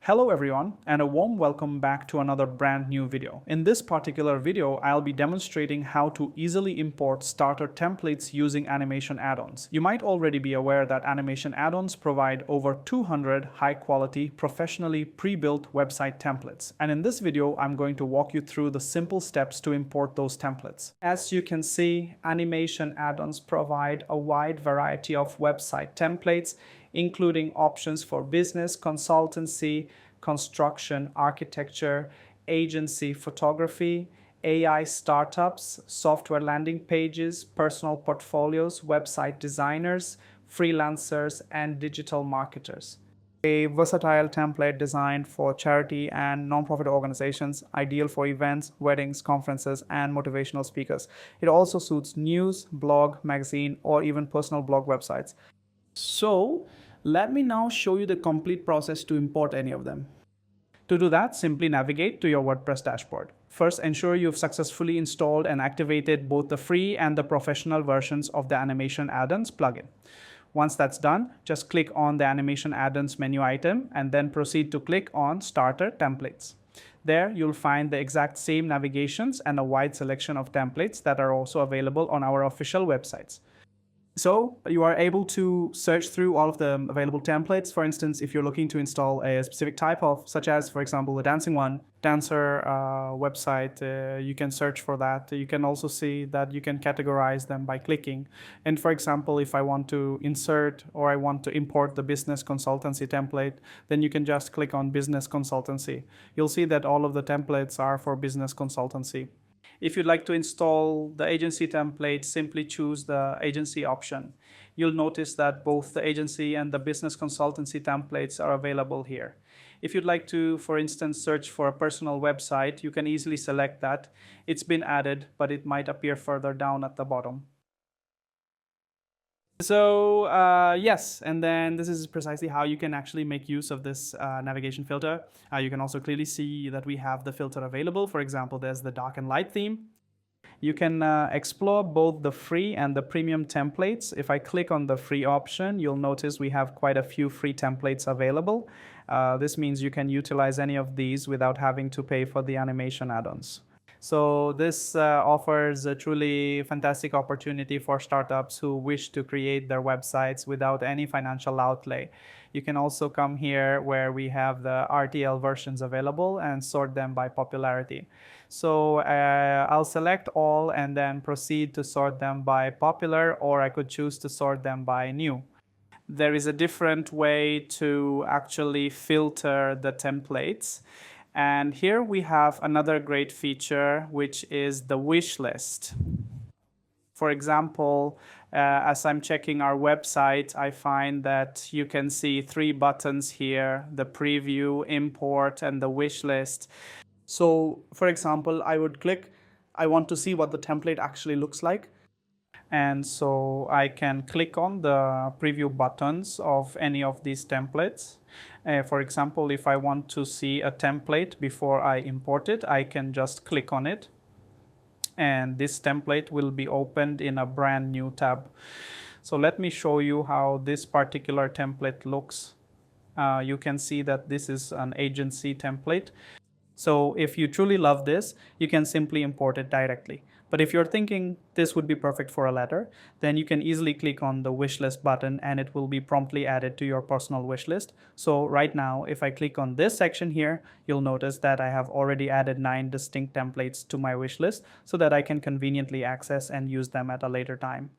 Hello everyone, and a warm welcome back to another brand new video. In this particular video, I'll be demonstrating how to easily import starter templates using animation add-ons. You might already be aware that animation add-ons provide over 200 high-quality, professionally pre-built website templates. And in this video, I'm going to walk you through the simple steps to import those templates. As you can see, animation add-ons provide a wide variety of website templates, including options for business, consultancy, construction, architecture, agency, photography, AI startups, software landing pages, personal portfolios, website designers, freelancers, and digital marketers. A versatile template designed for charity and nonprofit organizations, ideal for events, weddings, conferences, and motivational speakers. It also suits news, blog, magazine, or even personal blog websites. So let me now show you the complete process to import any of them. To do that, simply navigate to your WordPress dashboard. First, ensure you've successfully installed and activated both the free and the professional versions of the Animation Addons plugin. Once that's done, just click on the Animation Addons menu item and then proceed to click on Starter Templates. There, you'll find the exact same navigations and a wide selection of templates that are also available on our official websites. So you are able to search through all of the available templates. For instance, if you're looking to install a specific type of, such as, for example, the dancing one, dancer website, you can search for that. You can also see that you can categorize them by clicking. And for example, if I want to insert or I want to import the business consultancy template, then you can just click on business consultancy. You'll see that all of the templates are for business consultancy. If you'd like to install the agency template, simply choose the agency option. You'll notice that both the agency and the business consultancy templates are available here. If you'd like to, for instance, search for a personal website, you can easily select that. It's been added, but it might appear further down at the bottom. So yes, and then this is precisely how you can actually make use of this navigation filter. You can also clearly see that we have the filter available. For example, there's the dark and light theme. You can explore both the free and the premium templates. If I click on the free option, you'll notice we have quite a few free templates available. This means you can utilize any of these without having to pay for the animation add-ons. So this offers a truly fantastic opportunity for startups who wish to create their websites without any financial outlay. You can also come here where we have the RTL versions available and sort them by popularity. So I'll select all and then proceed to sort them by popular, or I could choose to sort them by new. There is a different way to actually filter the templates. And here we have another great feature, which is the wish list. For example, as I'm checking our website, I find that you can see 3 buttons here: the preview, import, and the wish list. So for example, I would click, I want to see what the template actually looks like. And so I can click on the preview buttons of any of these templates. For example, if I want to see a template before I import it, I can just click on it. And this template will be opened in a brand new tab. So let me show you how this particular template looks. You can see that this is an agency template. So if you truly love this, you can simply import it directly. But if you're thinking this would be perfect for a letter, then you can easily click on the wishlist button and it will be promptly added to your personal wishlist. So right now, if I click on this section here, you'll notice that I have already added 9 distinct templates to my wishlist so that I can conveniently access and use them at a later time.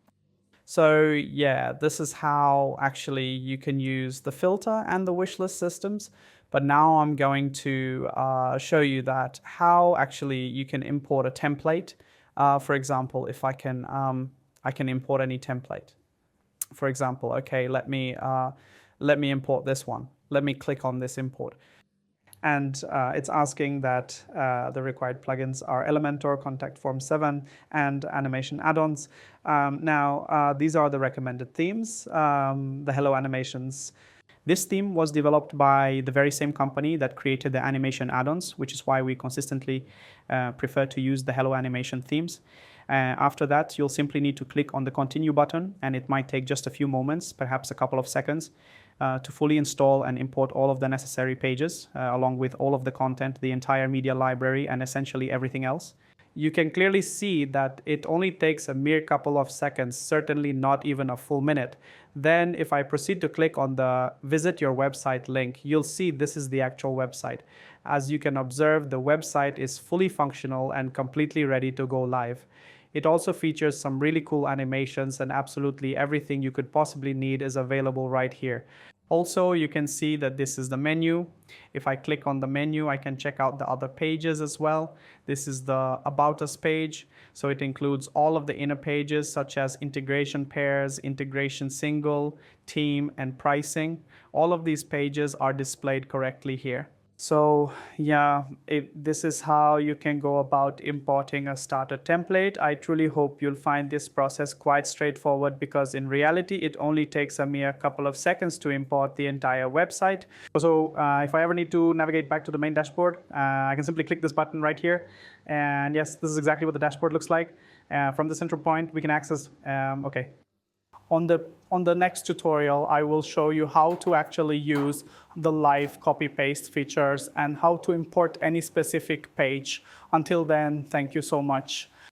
So yeah, this is how actually you can use the filter and the wishlist systems. But now I'm going to show you that how actually you can import a template. For example, if I can import any template. For example, okay, let me import this one. Let me click on this import. And it's asking that the required plugins are Elementor, Contact Form 7, and Animation Add-ons. Now, these are the recommended themes, the Hello Animations. This theme was developed by the very same company that created the animation add-ons, which is why we consistently prefer to use the Hello Animation themes. After that, you'll simply need to click on the continue button, and it might take just a few moments, perhaps a couple of seconds. to fully install and import all of the necessary pages, along with all of the content, the entire media library, and essentially everything else. You can clearly see that it only takes a mere couple of seconds, certainly not even a full minute. Then if I proceed to click on the visit your website link, you'll see this is the actual website. As you can observe, the website is fully functional and completely ready to go live. It also features some really cool animations, and absolutely everything you could possibly need is available right here. Also, you can see that this is the menu. If I click on the menu, I can check out the other pages as well. This is the About Us page. So it includes all of the inner pages such as integration pairs, integration single, team, and pricing. All of these pages are displayed correctly here. So yeah, this is how you can go about importing a starter template. I truly hope you'll find this process quite straightforward, because in reality, it only takes a mere couple of seconds to import the entire website. So if I ever need to navigate back to the main dashboard, I can simply click this button right here. And yes, this is exactly what the dashboard looks like. From the central point, we can access, okay. On the next tutorial, I will show you how to actually use the live copy-paste features and how to import any specific page. Until then, thank you so much.